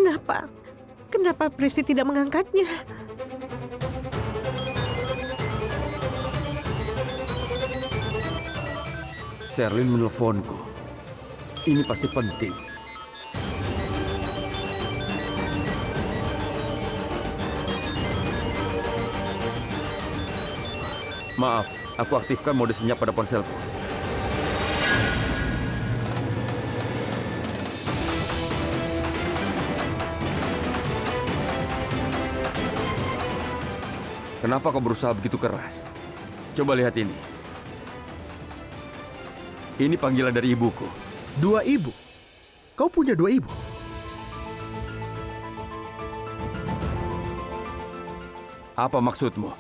Kenapa? Kenapa Prithvi tidak mengangkatnya? Sherlyn menelponku. Ini pasti penting. Maaf, aku aktifkan mode senyap pada ponselku. Kenapa kau berusaha begitu keras? Coba lihat ini. Ini panggilan dari ibuku. 2 ibu? Kau punya 2 ibu? Apa maksudmu?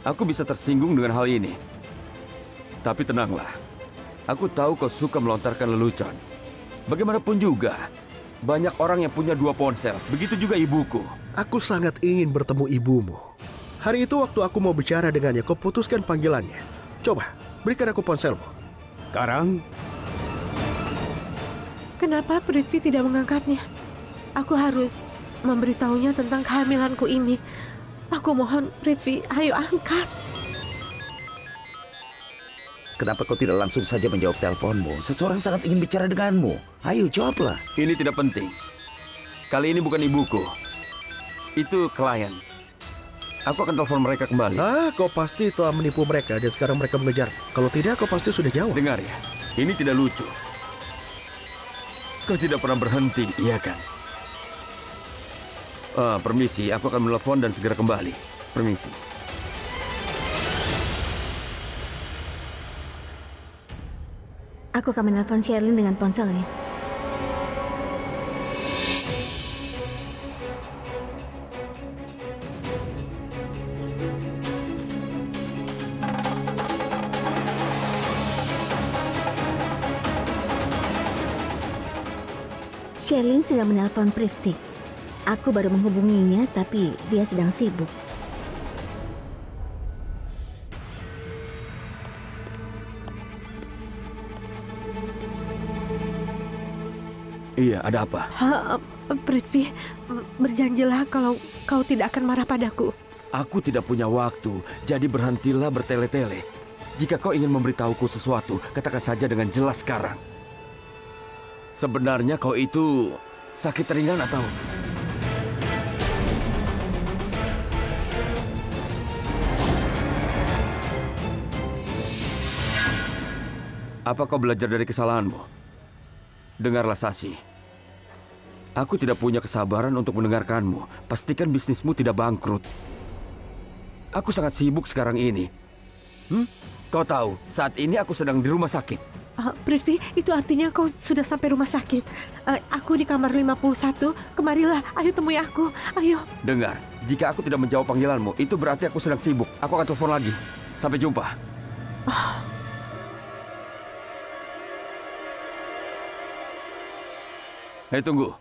Aku bisa tersinggung dengan hal ini. Tapi tenanglah. Aku tahu kau suka melontarkan lelucon. Bagaimanapun juga, banyak orang yang punya 2 ponsel. Begitu juga ibuku. Aku sangat ingin bertemu ibumu. Hari itu waktu aku mau bicara dengannya, kau putuskan panggilannya. Coba, berikan aku ponselmu. Sekarang, Kenapa Prithvi tidak mengangkatnya? Aku harus memberitahunya tentang kehamilanku ini. Aku mohon, Prithvi, ayo angkat. Kenapa kau tidak langsung saja menjawab teleponmu? Seseorang sangat ingin bicara denganmu. Ayo, jawablah. Ini tidak penting. Kali ini bukan ibuku. Itu klien. Aku akan telepon mereka kembali. Kau pasti telah menipu mereka dan sekarang mereka mengejar. Kalau tidak, kau pasti sudah jawab. Dengar ya, ini tidak lucu. Kau tidak pernah berhenti, iya kan? Permisi, aku akan menelpon dan segera kembali. Permisi. Aku akan menelpon Sherlyn dengan ponselnya. Sherlyn sedang menelpon Prithvi. Aku baru menghubunginya, tapi dia sedang sibuk. Iya, ada apa? Prithvi, berjanjilah kalau kau tidak akan marah padaku. Aku tidak punya waktu, jadi berhentilah bertele-tele. Jika kau ingin memberitahuku sesuatu, katakan saja dengan jelas sekarang. Sebenarnya kau itu sakit ringan atau... Apa kau belajar dari kesalahanmu? Dengarlah, Sashi. Aku tidak punya kesabaran untuk mendengarkanmu. Pastikan bisnismu tidak bangkrut. Aku sangat sibuk sekarang ini. Kau tahu, saat ini aku sedang di rumah sakit. Prithvi, itu artinya kau sudah sampai rumah sakit. Aku di kamar 51. Kemarilah, ayo temui aku. Ayo. Dengar, jika aku tidak menjawab panggilanmu, itu berarti aku sedang sibuk. Aku akan telepon lagi. Sampai jumpa. Hei, tunggu.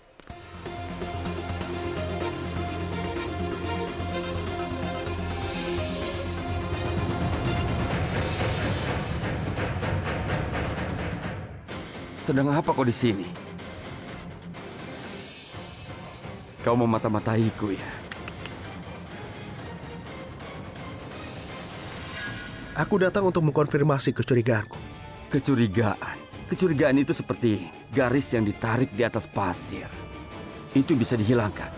Sedang apa kau di sini? Kau memata-mataiku ya? Aku datang untuk mengkonfirmasi kecurigaanku. Kecurigaan? Kecurigaan itu seperti garis yang ditarik di atas pasir. Itu bisa dihilangkan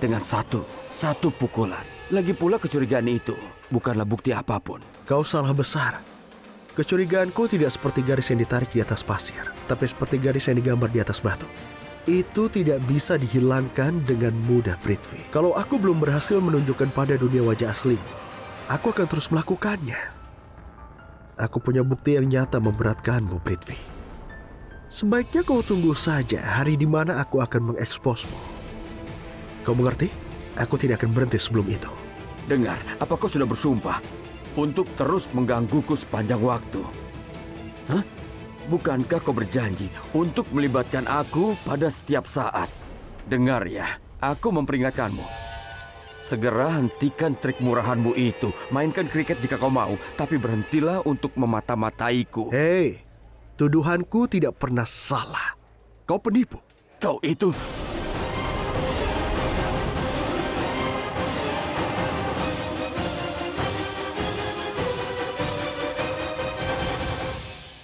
dengan satu pukulan. Lagi pula kecurigaan itu bukanlah bukti apapun. Kau salah besar. Kecurigaanku tidak seperti garis yang ditarik di atas pasir, tapi seperti garis yang digambar di atas batu. Itu tidak bisa dihilangkan dengan mudah, Prithvi. Kalau aku belum berhasil menunjukkan pada dunia wajah asli, aku akan terus melakukannya. Aku punya bukti yang nyata memberatkanmu, Prithvi. Sebaiknya kau tunggu saja hari di mana aku akan mengeksposmu. Kau mengerti? Aku tidak akan berhenti sebelum itu. Dengar, apa kau sudah bersumpah untuk terus menggangguku sepanjang waktu? Hah? Bukankah kau berjanji untuk melibatkan aku pada setiap saat? Dengar ya, aku memperingatkanmu. Segera hentikan trik murahanmu itu. Mainkan kriket jika kau mau, tapi berhentilah untuk memata-mataiku. Hei, tuduhanku tidak pernah salah. Kau penipu. Kau itu...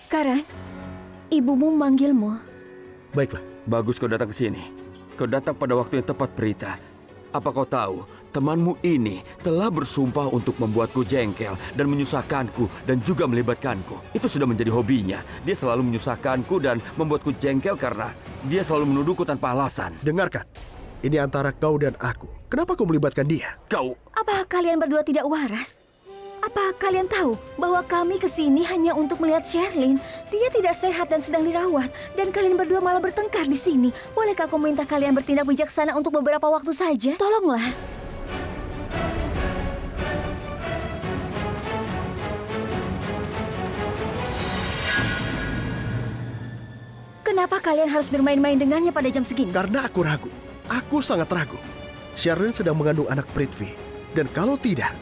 Karan, ibumu memanggilmu. Baiklah. Bagus kau datang ke sini. Kau datang pada waktu yang tepat, Prita. Apa kau tahu, temanmu ini telah bersumpah untuk membuatku jengkel dan menyusahkanku dan juga melibatkanku. Itu sudah menjadi hobinya. Dia selalu menyusahkanku dan membuatku jengkel karena dia selalu menuduhku tanpa alasan. Dengarkan, ini antara kau dan aku. Kenapa kau melibatkan dia? Kau... Apa kalian berdua tidak waras? Apa kalian tahu bahwa kami kesini hanya untuk melihat Sherlyn? Dia tidak sehat dan sedang dirawat. Dan kalian berdua malah bertengkar di sini. Bolehkah aku minta kalian bertindak bijaksana untuk beberapa waktu saja? Tolonglah. Kenapa kalian harus bermain-main dengannya pada jam segini? Karena aku ragu. Aku sangat ragu. Sherlyn sedang mengandung anak Prithvi. Dan kalau tidak,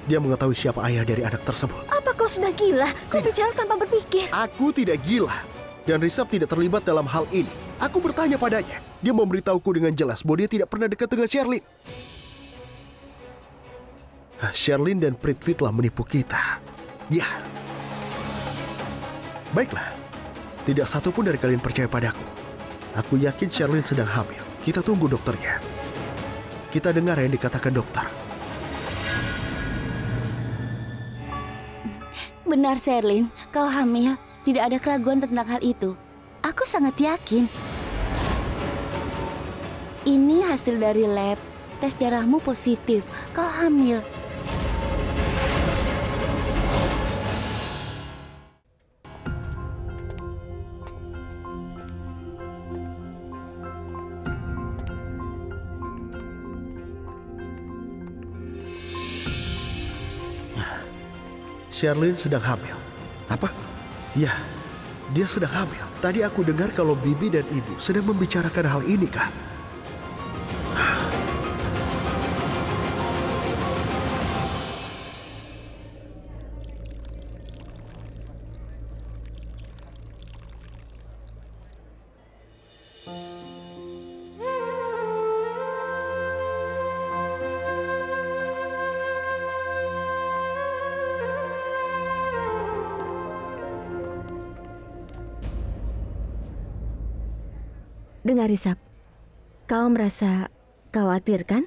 dia mengetahui siapa ayah dari anak tersebut. Apa kau sudah gila? Kau bicara tanpa berpikir. Aku tidak gila. Dan Risab tidak terlibat dalam hal ini. Aku bertanya padanya. Dia memberitahuku dengan jelas bahwa dia tidak pernah dekat dengan Sherlyn. Sherlyn dan Prithvi telah menipu kita. Ya. Baiklah. Tidak satu pun dari kalian percaya padaku. Aku yakin Sherlyn sedang hamil. Kita tunggu dokternya. Kita dengar yang dikatakan dokter. Benar, Sherlyn. Kau hamil. Tidak ada keraguan tentang hal itu. Aku sangat yakin. Ini hasil dari lab. Tes darahmu positif. Kau hamil. Sherlyn sedang hamil. Apa? Ya, dia sedang hamil. Tadi aku dengar kalau Bibi dan Ibu sedang membicarakan hal ini, Kak. Dengar, Risab. Kau merasa khawatir, kan?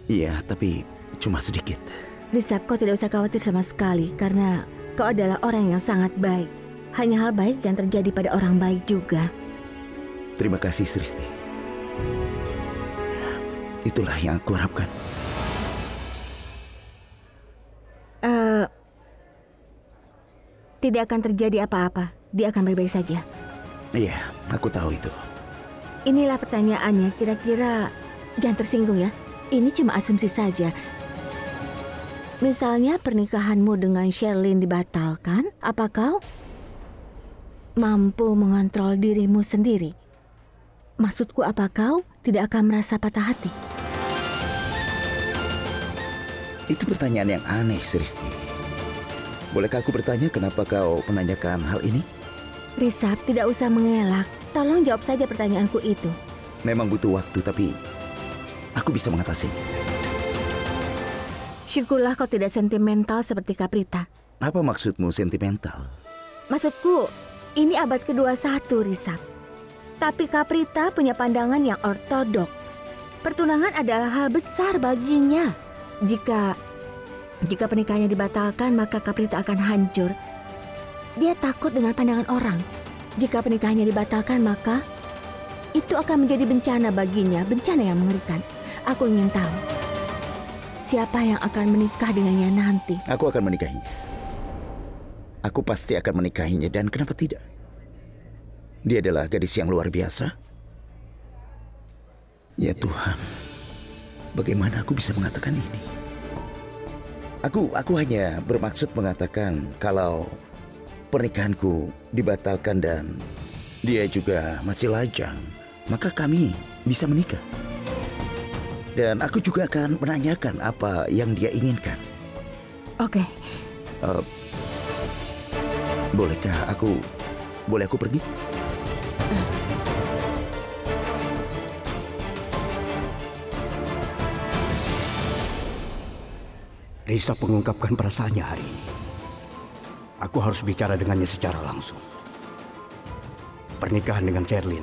Iya, tapi cuma sedikit. Risab, kau tidak usah khawatir sama sekali karena kau adalah orang yang sangat baik. Hanya hal baik yang terjadi pada orang baik juga. Terima kasih, Sristi. Itulah yang aku harapkan. Tidak akan terjadi apa-apa. Dia akan baik-baik saja. Iya, aku tahu itu. Inilah pertanyaannya, kira-kira jangan tersinggung ya. Ini cuma asumsi saja. Misalnya pernikahanmu dengan Sherlyn dibatalkan, apa kau mampu mengontrol dirimu sendiri? Maksudku, apa kau tidak akan merasa patah hati? Itu pertanyaan yang aneh, Sristi. Bolehkah aku bertanya kenapa kau menanyakan hal ini? Risab, tidak usah mengelak. Tolong jawab saja pertanyaanku itu. Memang butuh waktu, tapi aku bisa mengatasinya. Syukurlah kau tidak sentimental seperti Kaprita. Apa maksudmu sentimental? Maksudku, ini abad ke-21, Risab. Tapi Kaprita punya pandangan yang ortodok. Pertunangan adalah hal besar baginya. Jika pernikahannya dibatalkan, maka Kaprita akan hancur. Dia takut dengan pandangan orang. Jika pernikahannya dibatalkan, maka itu akan menjadi bencana baginya, bencana yang mengerikan. Aku ingin tahu, siapa yang akan menikah dengannya nanti? Aku akan menikahinya. Aku pasti akan menikahinya, dan kenapa tidak? Dia adalah gadis yang luar biasa. Ya Tuhan, bagaimana aku bisa mengatakan ini? Aku hanya bermaksud mengatakan kalau pernikahanku dibatalkan dan dia juga masih lajang, maka kami bisa menikah. Dan aku juga akan menanyakan apa yang dia inginkan. Oke. Boleh aku pergi? Risa mengungkapkan perasaannya hari ini. Aku harus bicara dengannya secara langsung. Pernikahan dengan Sherlyn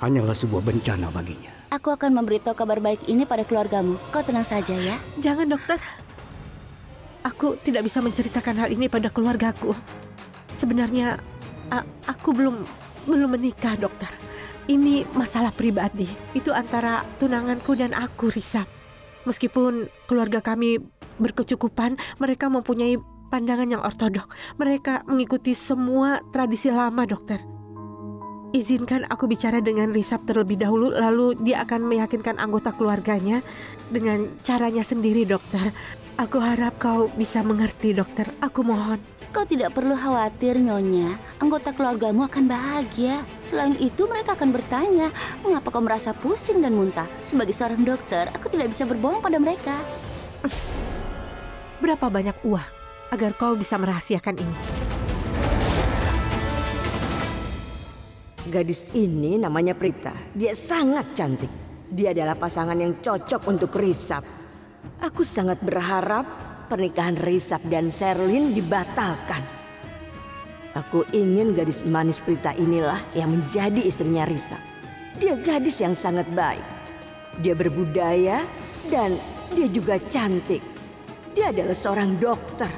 hanyalah sebuah bencana baginya. Aku akan memberitahu kabar baik ini pada keluargamu. Kau tenang saja ya. Jangan, dokter. Aku tidak bisa menceritakan hal ini pada keluargaku. Sebenarnya aku belum menikah, dokter. Ini masalah pribadi. Itu antara tunanganku dan aku, Risa. Meskipun keluarga kami berkecukupan, mereka mempunyai pandangan yang ortodok. Mereka mengikuti semua tradisi lama, dokter. Izinkan aku bicara dengan Risab terlebih dahulu, lalu dia akan meyakinkan anggota keluarganya dengan caranya sendiri, dokter. Aku harap kau bisa mengerti, dokter. Aku mohon. Kau tidak perlu khawatir, Nyonya. Anggota keluargamu akan bahagia. Selain itu, mereka akan bertanya, mengapa kau merasa pusing dan muntah? Sebagai seorang dokter, aku tidak bisa berbohong pada mereka. Berapa banyak uang agar kau bisa merahasiakan ini? Gadis ini namanya Prita. Dia sangat cantik. Dia adalah pasangan yang cocok untuk Risab. Aku sangat berharap pernikahan Risab dan Sherlyn dibatalkan. Aku ingin gadis manis Prita inilah yang menjadi istrinya Risab. Dia gadis yang sangat baik. Dia berbudaya dan dia juga cantik. Dia adalah seorang dokter.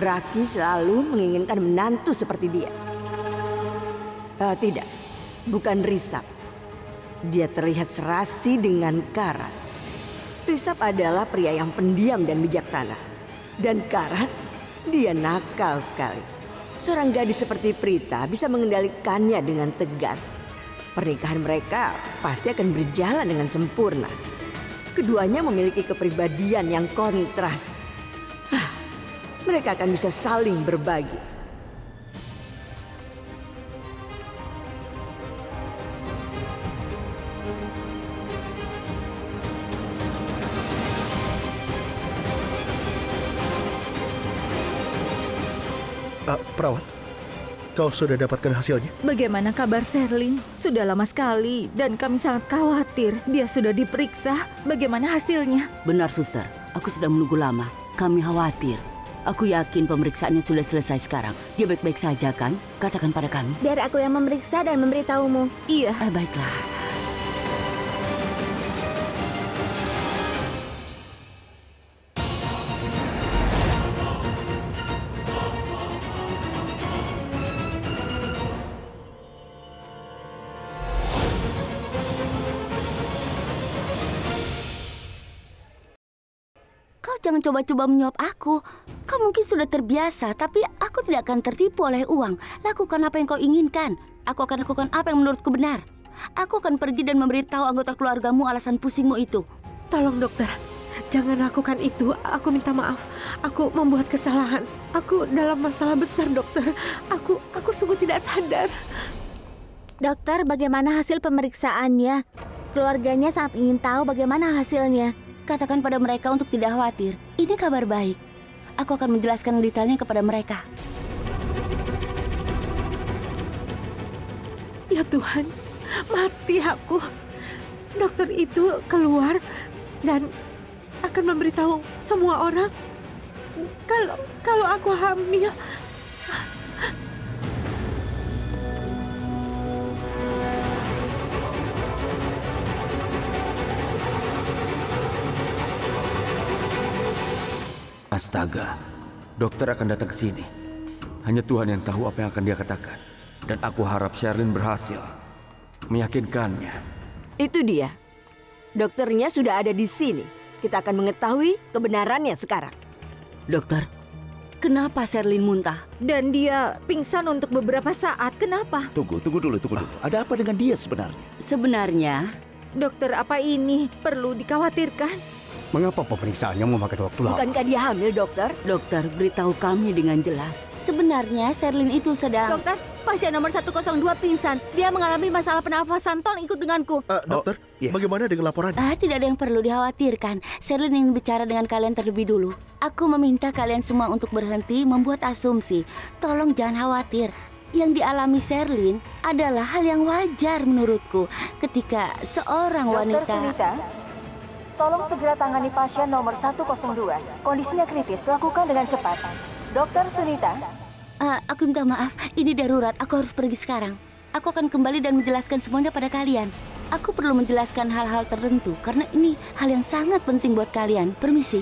Raki selalu menginginkan menantu seperti dia. Tidak, bukan Risab. Dia terlihat serasi dengan Karan. Risab adalah pria yang pendiam dan bijaksana. Dan Karan, dia nakal sekali. Seorang gadis seperti Prita bisa mengendalikannya dengan tegas. Pernikahan mereka pasti akan berjalan dengan sempurna. Keduanya memiliki kepribadian yang kontras. Mereka akan bisa saling berbagi. Perawat, kau sudah dapatkan hasilnya? Bagaimana kabar Sherlyn? Sudah lama sekali dan kami sangat khawatir. Dia sudah diperiksa. Bagaimana hasilnya? Benar, suster. Aku sudah menunggu lama. Kami khawatir. Aku yakin pemeriksaannya sudah selesai sekarang. Dia baik-baik saja kan? Katakan pada kami. Biar aku yang memeriksa dan memberitahumu. Iya. Baiklah. Jangan coba-coba menyuap aku. Kau mungkin sudah terbiasa, tapi aku tidak akan tertipu oleh uang. Lakukan apa yang kau inginkan. Aku akan lakukan apa yang menurutku benar. Aku akan pergi dan memberitahu anggota keluargamu alasan pusingmu itu. Tolong, dokter. Jangan lakukan itu. Aku minta maaf. Aku membuat kesalahan. Aku dalam masalah besar, dokter. Aku sungguh tidak sadar. Dokter, bagaimana hasil pemeriksaannya? Keluarganya sangat ingin tahu bagaimana hasilnya. Katakan pada mereka untuk tidak khawatir. Ini kabar baik. Aku akan menjelaskan detailnya kepada mereka. Ya Tuhan, mati aku. Dokter itu keluar dan akan memberitahu semua orang kalau aku hamil. Astaga, dokter akan datang ke sini. Hanya Tuhan yang tahu apa yang akan dia katakan. Dan aku harap Sherlyn berhasil meyakinkannya. Itu dia. Dokternya sudah ada di sini. Kita akan mengetahui kebenarannya sekarang. Dokter, kenapa Sherlyn muntah? Dan dia pingsan untuk beberapa saat. Kenapa? Tunggu dulu. Ada apa dengan dia sebenarnya? Sebenarnya, Dokter, apa ini perlu dikhawatirkan? Mengapa pemeriksaannya memakan waktu lama? Bukankah dia hamil, dokter? dokter, beritahu kami dengan jelas. Sebenarnya Sherlyn itu sedang... Dokter, pasien nomor 102 pingsan. Dia mengalami masalah pernafasan. Tolong ikut denganku. Dokter, bagaimana dengan laporan? Tidak ada yang perlu dikhawatirkan. Sherlyn ingin bicara dengan kalian terlebih dulu. Aku meminta kalian semua untuk berhenti membuat asumsi. Tolong jangan khawatir. Yang dialami Sherlyn adalah hal yang wajar menurutku. Ketika seorang wanita... Sunita, Tolong segera tangani pasien nomor 102. Kondisinya kritis, lakukan dengan cepat. Dokter Sunita. Aku minta maaf, ini darurat. Aku harus pergi sekarang. Aku akan kembali dan menjelaskan semuanya pada kalian. Aku perlu menjelaskan hal-hal tertentu karena ini hal yang sangat penting buat kalian. Permisi.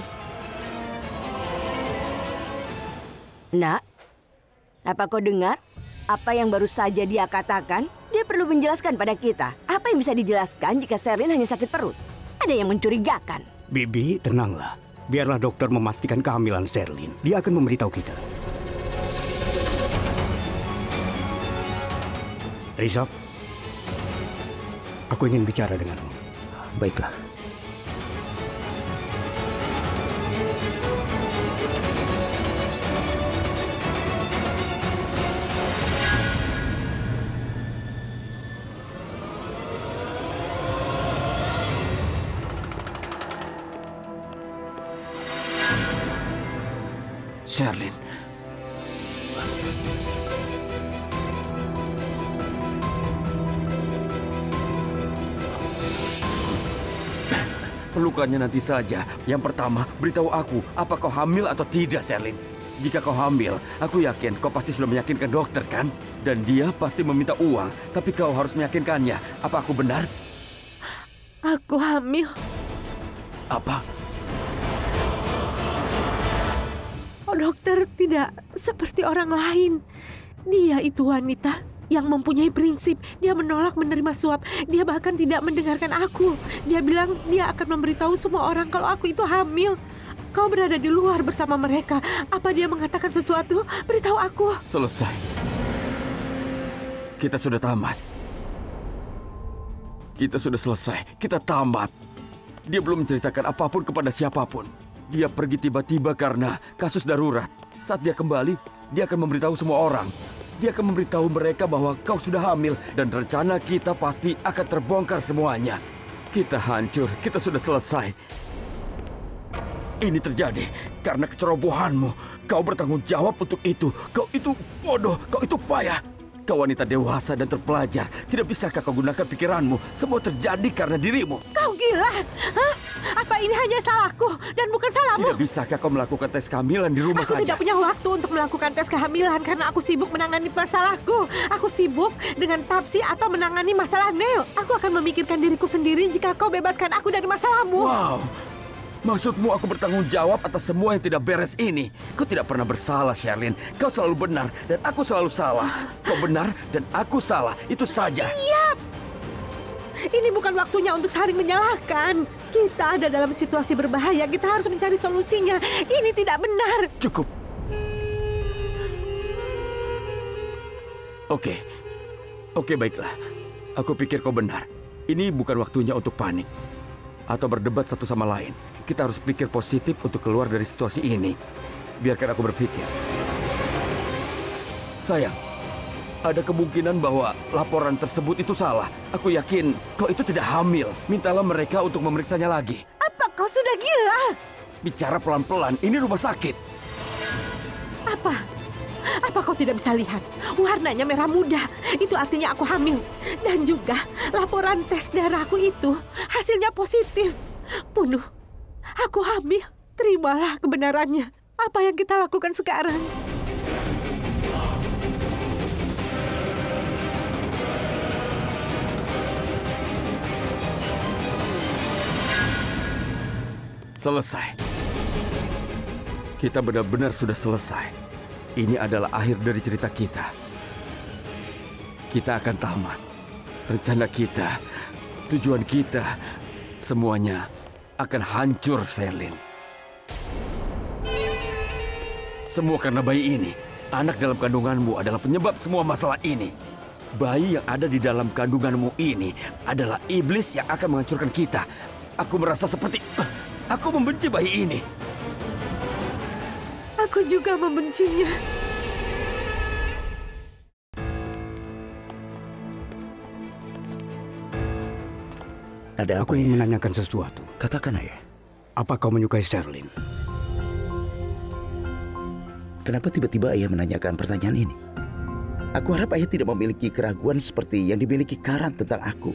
Nak, apa kau dengar? Apa yang baru saja dia katakan? Dia perlu menjelaskan pada kita. Apa yang bisa dijelaskan jika Sherlyn hanya sakit perut? Ada yang mencurigakan. Bibi, tenanglah. Biarlah dokter memastikan kehamilan Sherlyn. Dia akan memberitahu kita. Rizab, aku ingin bicara denganmu. Baiklah. Sherlyn. Pelukannya nanti saja. Yang pertama, beritahu aku, apa kau hamil atau tidak, Sherlyn? Jika kau hamil, aku yakin kau pasti sudah meyakinkan dokter, kan? Dan dia pasti meminta uang, tapi kau harus meyakinkannya. Apa aku benar? Aku hamil. Apa? Oh, dokter, tidak seperti orang lain. Dia itu wanita yang mempunyai prinsip. Dia menolak menerima suap. Dia bahkan tidak mendengarkan aku. Dia bilang dia akan memberitahu semua orang kalau aku itu hamil. Kau berada di luar bersama mereka. Apa dia mengatakan sesuatu? Beritahu aku. Selesai. Kita sudah tamat. Kita sudah selesai. Kita tamat. Dia belum menceritakan apapun kepada siapapun. Dia pergi tiba-tiba karena kasus darurat. Saat dia kembali, dia akan memberitahu semua orang. Dia akan memberitahu mereka bahwa kau sudah hamil dan rencana kita pasti akan terbongkar semuanya. Kita hancur, kita sudah selesai. Ini terjadi karena kecerobohanmu. Kau bertanggung jawab untuk itu. Kau itu bodoh, kau itu payah. Kau wanita dewasa dan terpelajar. Tidak bisakah kau gunakan pikiranmu? Semua terjadi karena dirimu. Kau gila? Hah? Apa ini hanya salahku dan bukan salahmu? Tidak bisakah kau melakukan tes kehamilan di rumah saja? Aku tidak punya waktu untuk melakukan tes kehamilan karena aku sibuk menangani masalahku. Aku sibuk dengan Papsi atau menangani masalah Neil. Aku akan memikirkan diriku sendiri jika kau bebaskan aku dari masalahmu. Wow. Maksudmu aku bertanggung jawab atas semua yang tidak beres ini? Kau tidak pernah bersalah, Sherlyn. Kau selalu benar dan aku selalu salah. Kau benar dan aku salah. Itu saja. Siap. Ini bukan waktunya untuk saling menyalahkan. Kita ada dalam situasi berbahaya. Kita harus mencari solusinya. Ini tidak benar. Cukup. Oke, baiklah. Aku pikir kau benar. Ini bukan waktunya untuk panik atau berdebat satu sama lain. Kita harus pikir positif untuk keluar dari situasi ini. Biarkan aku berpikir. Sayang, ada kemungkinan bahwa laporan tersebut itu salah. Aku yakin kau itu tidak hamil. Mintalah mereka untuk memeriksanya lagi. Apa kau sudah gila? Bicara pelan-pelan, ini rumah sakit. Apa kau tidak bisa lihat? Warnanya merah muda. Itu artinya aku hamil. Dan juga laporan tes darahku itu hasilnya positif. Bunuh. Aku hamil. Terimalah kebenarannya. Apa yang kita lakukan sekarang? Selesai. Kita benar-benar sudah selesai. Ini adalah akhir dari cerita kita. Kita akan tamat. Rencana kita, tujuan kita, semuanya akan hancur, Sherlyn. Semua karena bayi ini. Anak dalam kandunganmu adalah penyebab semua masalah ini. Bayi yang ada di dalam kandunganmu ini adalah iblis yang akan menghancurkan kita. Aku merasa seperti... Aku membenci bayi ini. Aku juga membencinya. Ada Aku ingin menanyakan sesuatu. Katakan, Ayah. Apa kau menyukai Sherlyn? Kenapa tiba-tiba Ayah menanyakan pertanyaan ini? Aku harap Ayah tidak memiliki keraguan seperti yang dimiliki Karan tentang aku.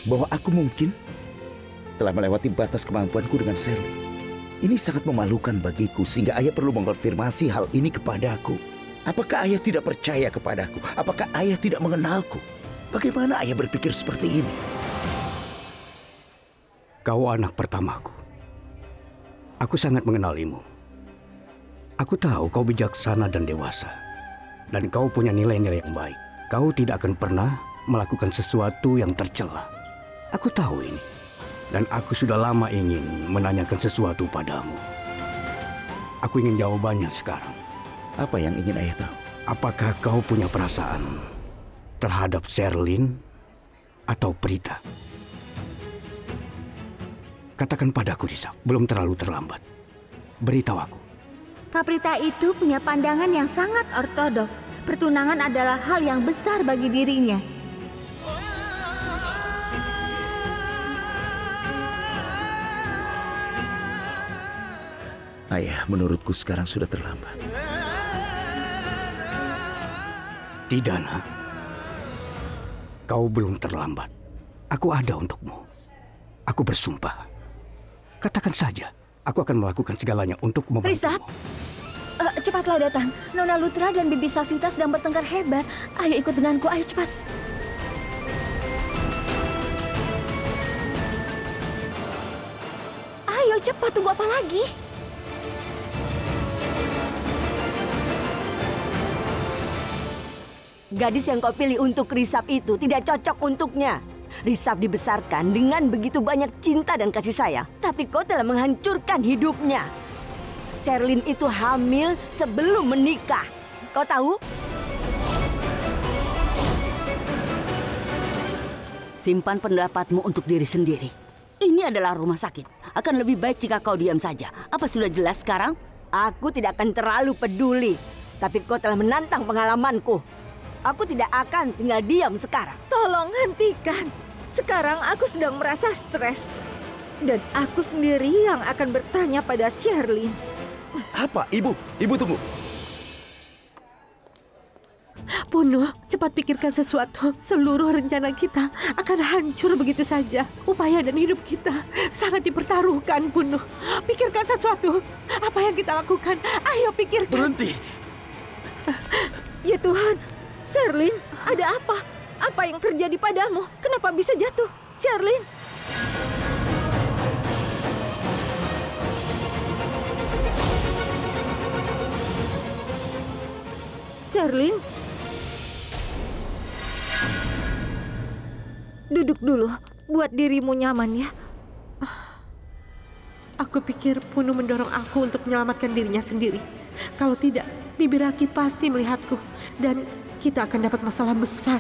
Bahwa aku mungkin telah melewati batas kemampuanku dengan Sherlyn. Ini sangat memalukan bagiku sehingga ayah perlu mengkonfirmasi hal ini kepadaku. Apakah ayah tidak percaya kepadaku? Apakah ayah tidak mengenalku? Bagaimana ayah berpikir seperti ini? Kau anak pertamaku. Aku sangat mengenalimu. Aku tahu kau bijaksana dan dewasa. Dan kau punya nilai-nilai yang baik. Kau tidak akan pernah melakukan sesuatu yang tercela. Aku tahu ini. Dan aku sudah lama ingin menanyakan sesuatu padamu. Aku ingin jawabannya sekarang. Apa yang ingin ayah tahu? Apakah kau punya perasaan terhadap Sherlyn atau Prita? Katakan padaku, Risa, belum terlalu terlambat. Beritahu aku. Kak Prita itu punya pandangan yang sangat ortodok. Pertunangan adalah hal yang besar bagi dirinya. Ayah, menurutku sekarang sudah terlambat. Tidak, nak. Kau belum terlambat. Aku ada untukmu. Aku bersumpah. Katakan saja, aku akan melakukan segalanya untuk membantumu. Risap, cepatlah datang. Nona Lutra dan Bibi Savita sedang bertengkar hebat. Ayo ikut denganku, ayo cepat. Ayo cepat, tunggu apa lagi? Gadis yang kau pilih untuk Risap itu tidak cocok untuknya. Risap dibesarkan dengan begitu banyak cinta dan kasih sayang. Tapi kau telah menghancurkan hidupnya. Sherlyn itu hamil sebelum menikah. Kau tahu? Simpan pendapatmu untuk diri sendiri. Ini adalah rumah sakit. Akan lebih baik jika kau diam saja. Apa sudah jelas sekarang? Aku tidak akan terlalu peduli. Tapi kau telah menantang pengalamanku. Aku tidak akan tinggal diam sekarang. Tolong hentikan. Sekarang aku sedang merasa stres. Dan aku sendiri yang akan bertanya pada Sherlyn. Apa, Ibu? Ibu tunggu. Punuh, cepat pikirkan sesuatu. Seluruh rencana kita akan hancur begitu saja. Upaya dan hidup kita sangat dipertaruhkan, Punuh. Pikirkan sesuatu. Apa yang kita lakukan? Ayo pikirkan. Berhenti. Ya Tuhan, Sherlyn, ada apa? Apa yang terjadi padamu? Kenapa bisa jatuh? Sherlyn? Sherlyn? Duduk dulu, buat dirimu nyaman ya. Aku pikir Punuh mendorong aku untuk menyelamatkan dirinya sendiri. Kalau tidak, Bibi Raki pasti melihatku. Dan kita akan dapat masalah besar.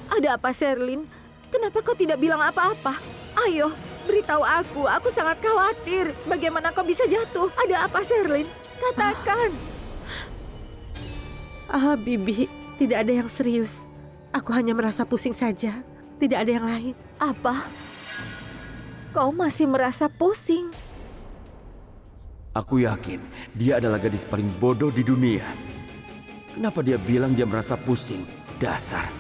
Ada apa, Sherlyn? Kenapa kau tidak bilang apa-apa? Ayo, beritahu aku. Aku sangat khawatir. Bagaimana kau bisa jatuh? Ada apa, Sherlyn? Katakan. Bibi, tidak ada yang serius. Aku hanya merasa pusing saja. Tidak ada yang lain. Apa? Kau masih merasa pusing? Aku yakin dia adalah gadis paling bodoh di dunia. Kenapa dia bilang dia merasa pusing? Dasar.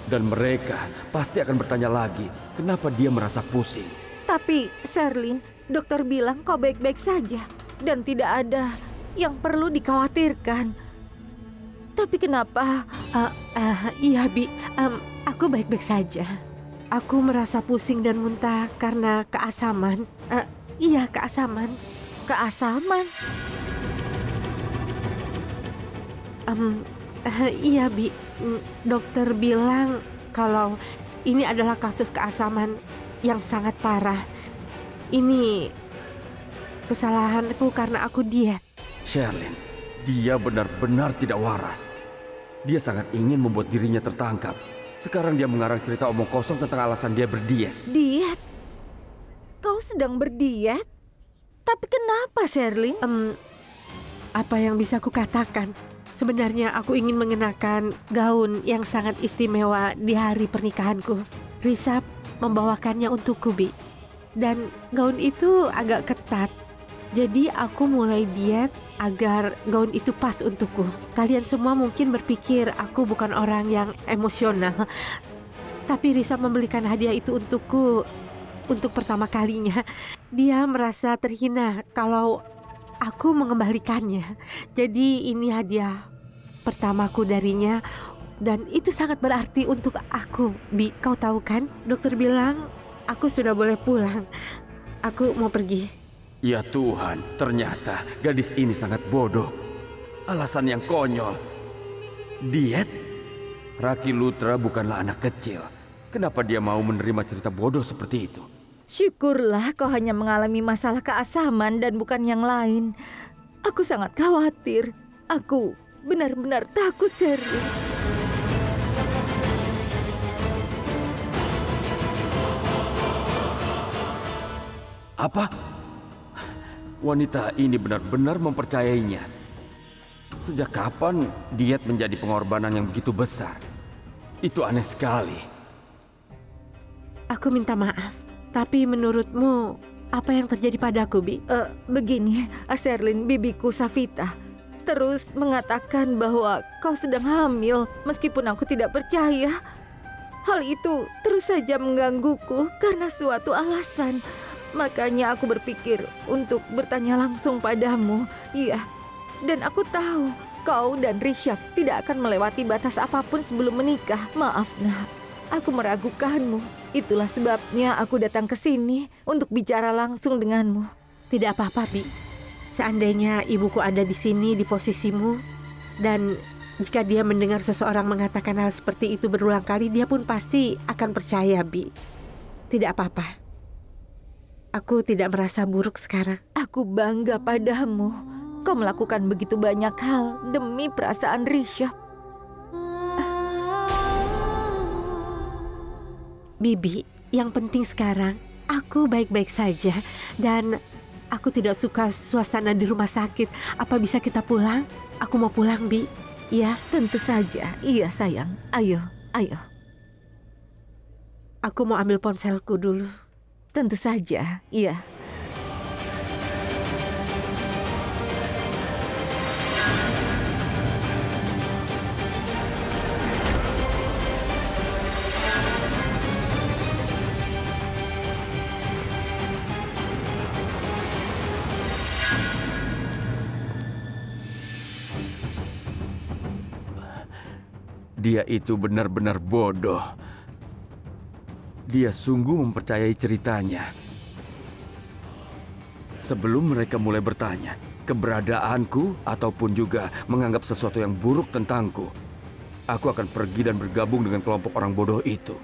Dan mereka pasti akan bertanya lagi, kenapa dia merasa pusing. Tapi, Sherlyn, dokter bilang kau baik-baik saja. Dan tidak ada yang perlu dikhawatirkan. Tapi kenapa? Iya, Bi. Aku baik-baik saja. Aku merasa pusing dan muntah karena keasaman. Iya, keasaman. Keasaman? Iya, Bi. Dokter bilang kalau ini adalah kasus keasaman yang sangat parah. Ini kesalahanku karena aku diet. Sherlyn, dia benar-benar tidak waras. Dia sangat ingin membuat dirinya tertangkap. Sekarang dia mengarang cerita omong kosong tentang alasan dia berdiet. Diet? Kau sedang berdiet? Tapi kenapa, Sherlyn? Apa yang bisa aku katakan? Sebenarnya aku ingin mengenakan gaun yang sangat istimewa di hari pernikahanku. Risap membawakannya untukku, Bi. Dan gaun itu agak ketat. Jadi aku mulai diet agar gaun itu pas untukku. Kalian semua mungkin berpikir aku bukan orang yang emosional. Tapi Risap membelikan hadiah itu untukku untuk pertama kalinya dia merasa terhina kalau aku mengembalikannya. Jadi ini hadiah pertamaku darinya dan itu sangat berarti untuk aku. Bi, kau tahu kan? Dokter bilang aku sudah boleh pulang. Aku mau pergi. Ya Tuhan, ternyata gadis ini sangat bodoh. Alasan yang konyol. Diet? Raki Lutra bukanlah anak kecil. Kenapa dia mau menerima cerita bodoh seperti itu? Syukurlah kau hanya mengalami masalah keasaman dan bukan yang lain. Aku sangat khawatir. Aku benar-benar takut, Sherlyn. Apa? Wanita ini benar-benar mempercayainya. Sejak kapan Diet menjadi pengorbanan yang begitu besar? Itu aneh sekali. Aku minta maaf. Tapi menurutmu apa yang terjadi padaku, Bi? Begini, Sherlyn, bibiku Safita terus mengatakan bahwa kau sedang hamil meskipun aku tidak percaya. Hal itu terus saja menggangguku karena suatu alasan. Makanya aku berpikir untuk bertanya langsung padamu. Iya, dan aku tahu kau dan Rishabh tidak akan melewati batas apapun sebelum menikah. Maaf, nak, aku meragukanmu. Itulah sebabnya aku datang ke sini untuk bicara langsung denganmu. Tidak apa-apa, Bi. Seandainya ibuku ada di sini di posisimu, dan jika dia mendengar seseorang mengatakan hal seperti itu berulang kali, dia pun pasti akan percaya, Bi. Tidak apa-apa. Aku tidak merasa buruk sekarang. Aku bangga padamu. Kau melakukan begitu banyak hal demi perasaan Rishabh. Bibi, yang penting sekarang aku baik-baik saja dan aku tidak suka suasana di rumah sakit. Apa bisa kita pulang? Aku mau pulang, Bi. Ya, tentu saja. Iya, sayang. Ayo, ayo. Aku mau ambil ponselku dulu. Tentu saja. Iya. Dia itu benar-benar bodoh. Dia sungguh mempercayai ceritanya. Sebelum mereka mulai bertanya keberadaanku ataupun juga menganggap sesuatu yang buruk tentangku, aku akan pergi dan bergabung dengan kelompok orang bodoh itu.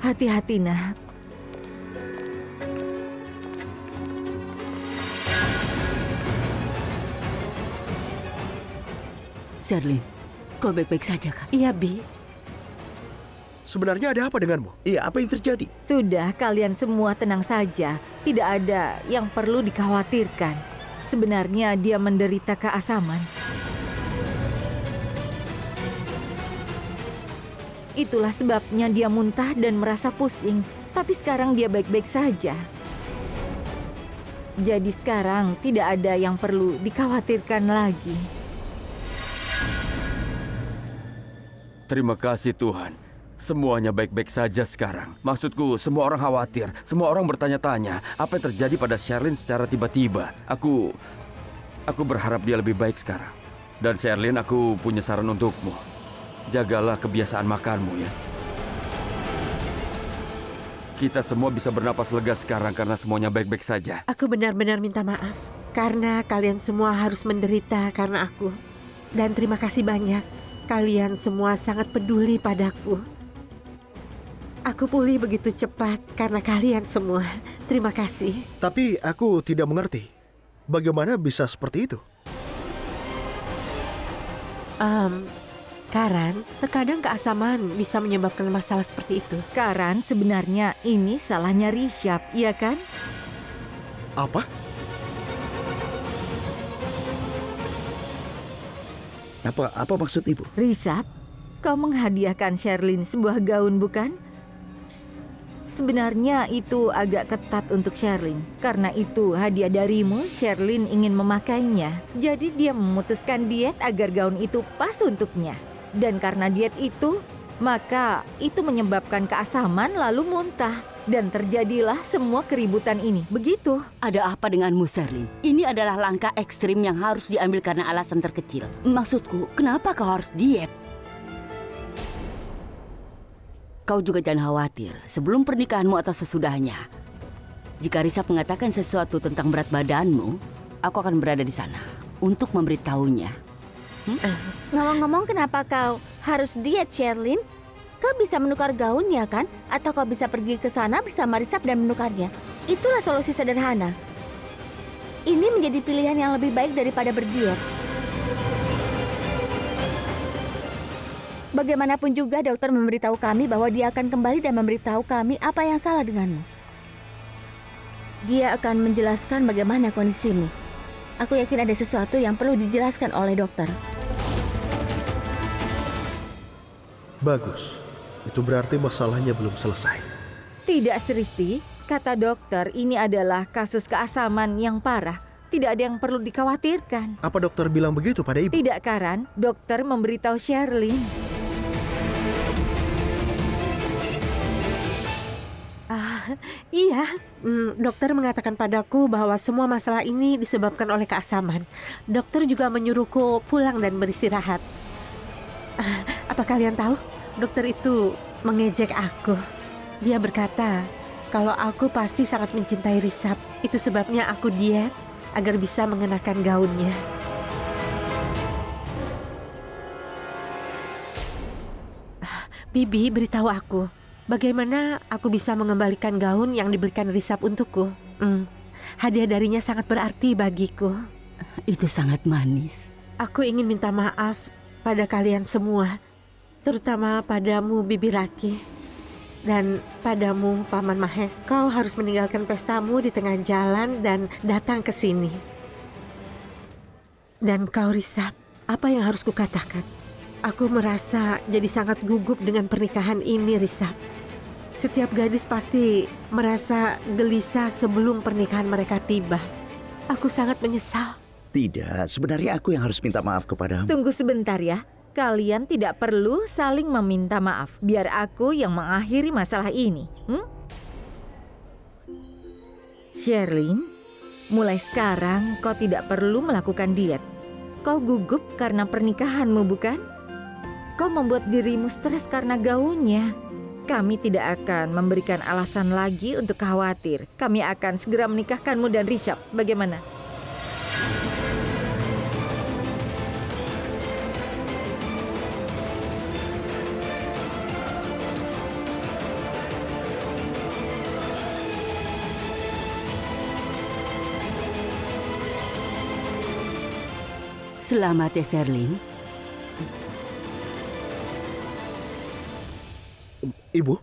Hati-hati, nak. Sherlyn, kau baik-baik saja kan? Iya, Bi. Sebenarnya ada apa denganmu? Iya, apa yang terjadi? Sudah, kalian semua tenang saja. Tidak ada yang perlu dikhawatirkan. Sebenarnya dia menderita keasaman. Itulah sebabnya dia muntah dan merasa pusing. Tapi sekarang dia baik-baik saja. Jadi sekarang tidak ada yang perlu dikhawatirkan lagi. Terima kasih Tuhan. Semuanya baik-baik saja sekarang. Maksudku, semua orang khawatir. Semua orang bertanya-tanya apa yang terjadi pada Sherlyn secara tiba-tiba. Aku berharap dia lebih baik sekarang. Dan Sherlyn, aku punya saran untukmu. Jagalah kebiasaan makanmu ya. Kita semua bisa bernapas lega sekarang karena semuanya baik-baik saja. Aku benar-benar minta maaf. Karena kalian semua harus menderita karena aku. Dan terima kasih banyak. Kalian semua sangat peduli padaku. Aku pulih begitu cepat karena kalian semua. Terima kasih. Tapi aku tidak mengerti. Bagaimana bisa seperti itu? Karan, terkadang keasaman bisa menyebabkan masalah seperti itu. Karan, sebenarnya ini salahnya Rishabh, iya kan? Apa? Apa maksud ibu? Rishabh, kau menghadiahkan Sherlyn sebuah gaun, bukan? Sebenarnya itu agak ketat untuk Sherlyn. Karena itu hadiah darimu, Sherlyn ingin memakainya. Jadi dia memutuskan diet agar gaun itu pas untuknya. Dan karena diet itu, Maka itu menyebabkan keasaman lalu muntah. Dan terjadilah semua keributan ini. Begitu. Ada apa denganmu, Sherlyn? Ini adalah langkah ekstrim yang harus diambil karena alasan terkecil. Maksudku, kenapa kau harus diet? Kau juga jangan khawatir sebelum pernikahanmu atau sesudahnya. Jika Risab mengatakan sesuatu tentang berat badanmu, aku akan berada di sana untuk memberitahunya. Ngomong-ngomong, kenapa kau harus diet, Sherlyn? Kau bisa menukar gaunnya kan? Atau kau bisa pergi ke sana bersama Risab dan menukarnya. Itulah solusi sederhana. Ini menjadi pilihan yang lebih baik daripada berdiet. Bagaimanapun juga dokter memberitahu kami bahwa dia akan kembali dan memberitahu kami apa yang salah denganmu. Dia akan menjelaskan bagaimana kondisimu. Aku yakin ada sesuatu yang perlu dijelaskan oleh dokter. Bagus. Itu berarti masalahnya belum selesai. Tidak, Sristi. Kata dokter, ini adalah kasus keasaman yang parah. Tidak ada yang perlu dikhawatirkan. Apa dokter bilang begitu pada ibu? Tidak, Karan. Dokter memberitahu Sherlyn. Iya, dokter mengatakan padaku bahwa semua masalah ini disebabkan oleh keasaman. Dokter juga menyuruhku pulang dan beristirahat. Apa kalian tahu? Dokter itu mengejek aku. Dia berkata kalau aku pasti sangat mencintai Risab. Itu sebabnya aku diet agar bisa mengenakan gaunnya. Bibi, beritahu aku, bagaimana aku bisa mengembalikan gaun yang dibelikan Risab untukku? Hadiah darinya sangat berarti bagiku. Itu sangat manis. Aku ingin minta maaf pada kalian semua, terutama padamu, Bibi Raki. Dan padamu, Paman Mahes, kau harus meninggalkan pestamu di tengah jalan dan datang ke sini. Dan kau, Risab, apa yang harus kukatakan? Aku merasa jadi sangat gugup dengan pernikahan ini, Risab. Setiap gadis pasti merasa gelisah sebelum pernikahan mereka tiba. Aku sangat menyesal. Tidak, sebenarnya aku yang harus minta maaf kepadamu. Tunggu sebentar ya. Kalian tidak perlu saling meminta maaf. Biar aku yang mengakhiri masalah ini. Sherlyn, mulai sekarang kau tidak perlu melakukan diet. Kau gugup karena pernikahanmu, bukan? Kau membuat dirimu stres karena gaunnya. Kami tidak akan memberikan alasan lagi untuk khawatir. Kami akan segera menikahkanmu dan Risab. Bagaimana? Selamat ya, Sherlyn. Ibu?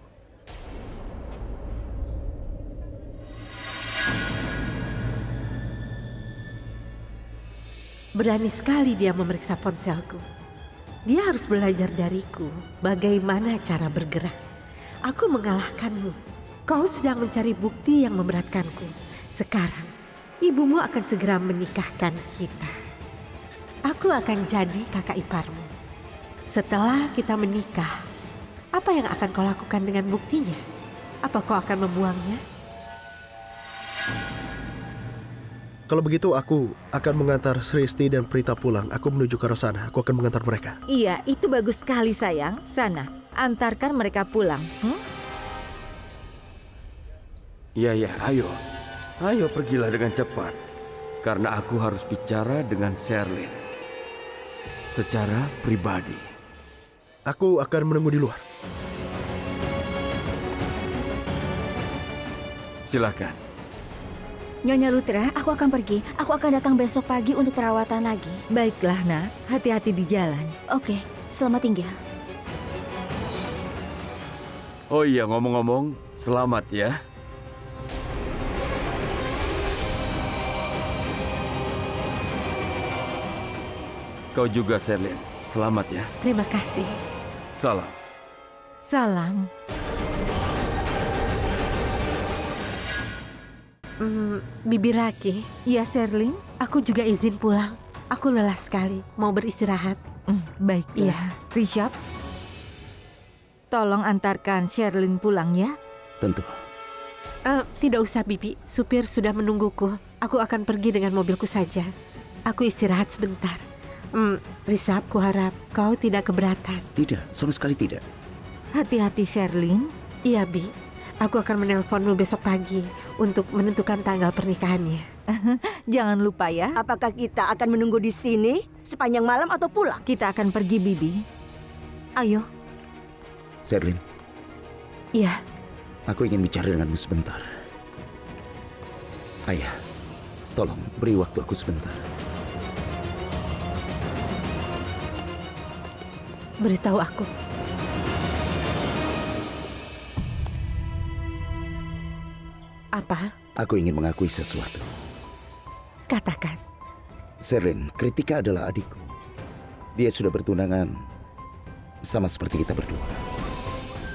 Berani sekali dia memeriksa ponselku. Dia harus belajar dariku bagaimana cara bergerak. Aku mengalahkanmu. Kau sedang mencari bukti yang memberatkanku. Sekarang, ibumu akan segera menikahkan kita. Aku akan jadi kakak iparmu. Setelah kita menikah, apa yang akan kau lakukan dengan buktinya? Apa kau akan membuangnya? Kalau begitu aku akan mengantar Sristi dan Prita pulang. Aku menuju ke arah sana. Aku akan mengantar mereka. Iya, itu bagus sekali sayang. Sana, antarkan mereka pulang. Iya, ayo. Ayo pergilah dengan cepat. Karena aku harus bicara dengan Sherlyn. Secara pribadi. Aku akan menunggu di luar. Silakan. Nyonya Lutra, aku akan pergi. Aku akan datang besok pagi untuk perawatan lagi. Baiklah, Nak. Hati-hati di jalan. Oke, selamat tinggal. Oh iya, ngomong-ngomong, selamat ya. Kau juga, Sherlyn. Selamat ya. Terima kasih. Salam. Salam. Bibi Raki. Iya, Sherlyn. Aku juga izin pulang. Aku lelah sekali, mau beristirahat. Baiklah. Iya. Risab, Tolong antarkan Sherlyn pulang ya. Tentu. Tidak usah, Bibi. Supir sudah menungguku. Aku akan pergi dengan mobilku saja. Aku istirahat sebentar. Risap, kuharap kau tidak keberatan. Tidak, sama sekali tidak. Hati-hati Sherlyn. Iya, Bi. Aku akan menelponmu besok pagi untuk menentukan tanggal pernikahannya. Jangan lupa ya. Apakah kita akan menunggu di sini sepanjang malam atau pulang? Kita akan pergi, Bibi. Ayo. Sherlyn. Iya. Aku ingin bicara denganmu sebentar. Ayah, tolong beri waktu aku sebentar. Beritahu aku. Apa? Aku ingin mengakui sesuatu. Katakan. Sherlyn, Kritika adalah adikku. Dia sudah bertunangan sama seperti kita berdua.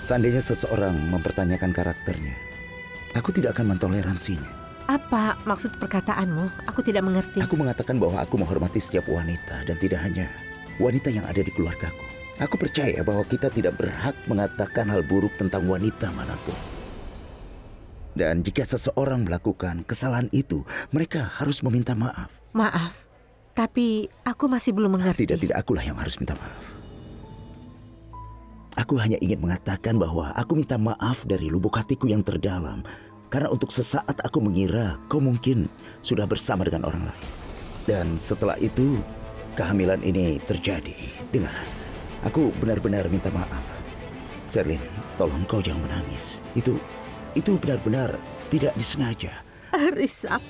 Seandainya seseorang mempertanyakan karakternya, aku tidak akan mentoleransinya. Apa maksud perkataanmu? Aku tidak mengerti. Aku mengatakan bahwa aku menghormati setiap wanita dan tidak hanya wanita yang ada di keluargaku. Aku percaya bahwa kita tidak berhak mengatakan hal buruk tentang wanita manapun. Dan jika seseorang melakukan kesalahan itu, mereka harus meminta maaf. Maaf, tapi aku masih belum mengerti. Tidak, akulah yang harus minta maaf. Aku hanya ingin mengatakan bahwa aku minta maaf dari lubuk hatiku yang terdalam. Karena untuk sesaat aku mengira kau mungkin sudah bersama dengan orang lain. Dan setelah itu, kehamilan ini terjadi. Dengar, aku benar-benar minta maaf. Sherlyn, tolong kau jangan menangis. Itu benar-benar tidak disengaja. Risap,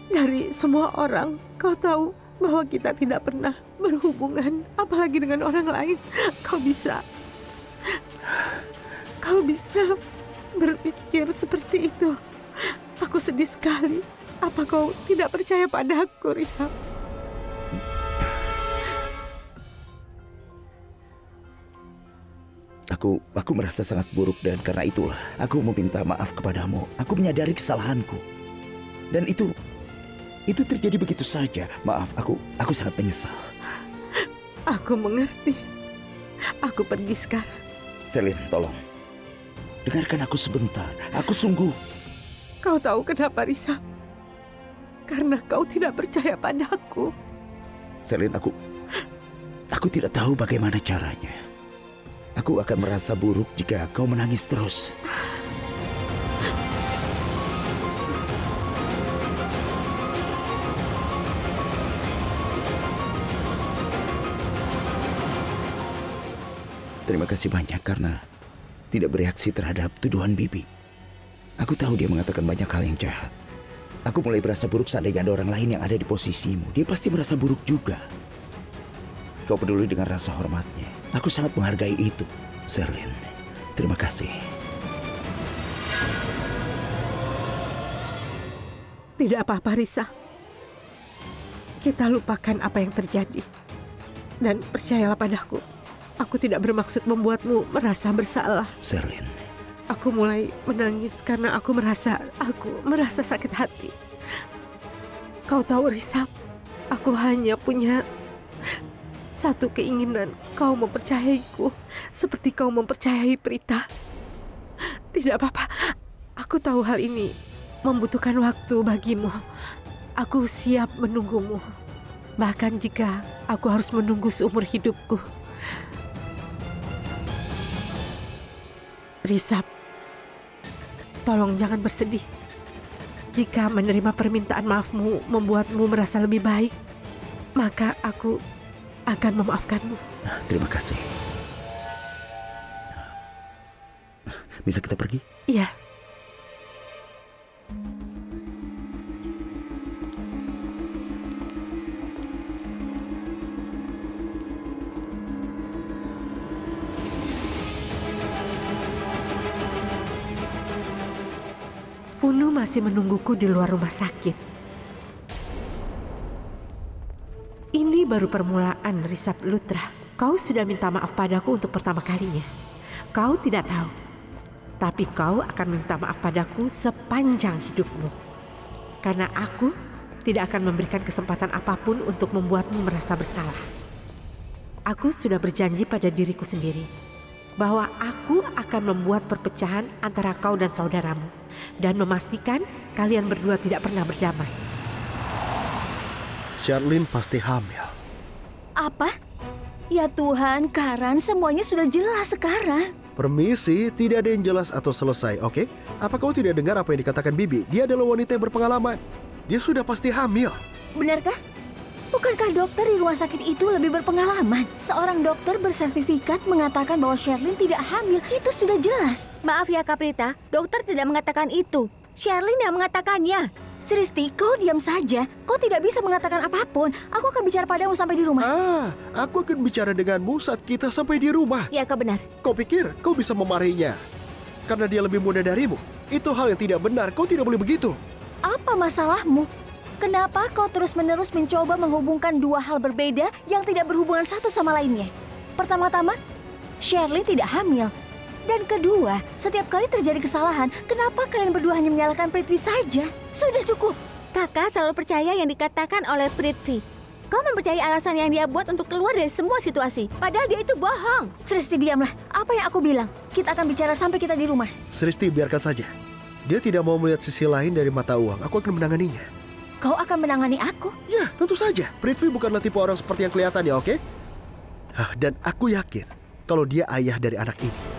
dari semua orang, kau tahu bahwa kita tidak pernah berhubungan, apalagi dengan orang lain. Kau bisa berpikir seperti itu. Aku sedih sekali. Apa kau tidak percaya padaku, Risap? Aku merasa sangat buruk dan karena itulah aku meminta maaf kepadamu. Aku menyadari kesalahanku. Dan itu terjadi begitu saja. Maaf, aku sangat menyesal. Aku mengerti. Aku pergi sekarang. Sherlyn, tolong. Dengarkan aku sebentar. Aku sungguh. Kau tahu kenapa, Risap? Karena kau tidak percaya padaku. Sherlyn, aku tidak tahu bagaimana caranya. Aku akan merasa buruk jika kau menangis terus. Terima kasih banyak karena tidak bereaksi terhadap tuduhan Bibi. Aku tahu dia mengatakan banyak hal yang jahat. Aku mulai merasa buruk seandainya ada orang lain yang ada di posisimu. Dia pasti merasa buruk juga. Kau peduli dengan rasa hormatnya. Aku sangat menghargai itu, Sherlyn. Terima kasih. Tidak apa-apa, Risa. Kita lupakan apa yang terjadi. Dan percayalah padaku. Aku tidak bermaksud membuatmu merasa bersalah. Sherlyn. Aku mulai menangis karena aku merasa sakit hati. Kau tahu, Risap, aku hanya punya satu keinginan, kau mempercayaiku seperti kau mempercayai Prita. Tidak apa-apa, aku tahu hal ini membutuhkan waktu bagimu. Aku siap menunggumu, bahkan jika aku harus menunggu seumur hidupku. Risap, tolong jangan bersedih. Jika menerima permintaan maafmu membuatmu merasa lebih baik, maka aku akan memaafkanmu. Terima kasih. Bisa kita pergi? Iya. Punu masih menungguku di luar rumah sakit. Ini baru permulaan, Risap Lutra. Kau sudah minta maaf padaku untuk pertama kalinya. Kau tidak tahu, tapi kau akan minta maaf padaku sepanjang hidupmu. Karena aku tidak akan memberikan kesempatan apapun untuk membuatmu merasa bersalah. Aku sudah berjanji pada diriku sendiri. bahwa aku akan membuat perpecahan antara kau dan saudaramu dan memastikan kalian berdua tidak pernah berdamai. Sherlyn pasti hamil. Apa? Ya Tuhan, Karan, semuanya sudah jelas sekarang. Permisi, tidak ada yang jelas atau selesai, oke? Apa kau tidak dengar apa yang dikatakan Bibi? Dia adalah wanita yang berpengalaman. Dia sudah pasti hamil. Benarkah? Bukankah dokter di rumah sakit itu lebih berpengalaman? Seorang dokter bersertifikat mengatakan bahwa Sherlyn tidak hamil. Itu sudah jelas. Maaf ya Kaprita, dokter tidak mengatakan itu. Sherlyn yang mengatakannya. Sristi, kau diam saja. Kau tidak bisa mengatakan apapun. Aku akan bicara padamu sampai di rumah. Aku akan bicara denganmu saat kita sampai di rumah. Ya, kau benar. Kau pikir kau bisa memarahinya karena dia lebih muda darimu? Itu hal yang tidak benar. Kau tidak boleh begitu. Apa masalahmu? Kenapa kau terus-menerus mencoba menghubungkan dua hal berbeda yang tidak berhubungan satu sama lainnya? Pertama-tama, Sherlyn tidak hamil. Dan kedua, setiap kali terjadi kesalahan, kenapa kalian berdua hanya menyalahkan Prithvi saja? Sudah cukup. Kakak selalu percaya yang dikatakan oleh Prithvi. Kau mempercayai alasan yang dia buat untuk keluar dari semua situasi. Padahal dia itu bohong. Sristi, diamlah. Apa yang aku bilang? Kita akan bicara sampai kita di rumah. Sristi, biarkan saja. Dia tidak mau melihat sisi lain dari mata uang. Aku akan menanganinya. Kau akan menangani aku? Ya, tentu saja. Prithvi bukanlah tipe orang seperti yang kelihatannya, oke? Dan aku yakin kalau dia ayah dari anak ini.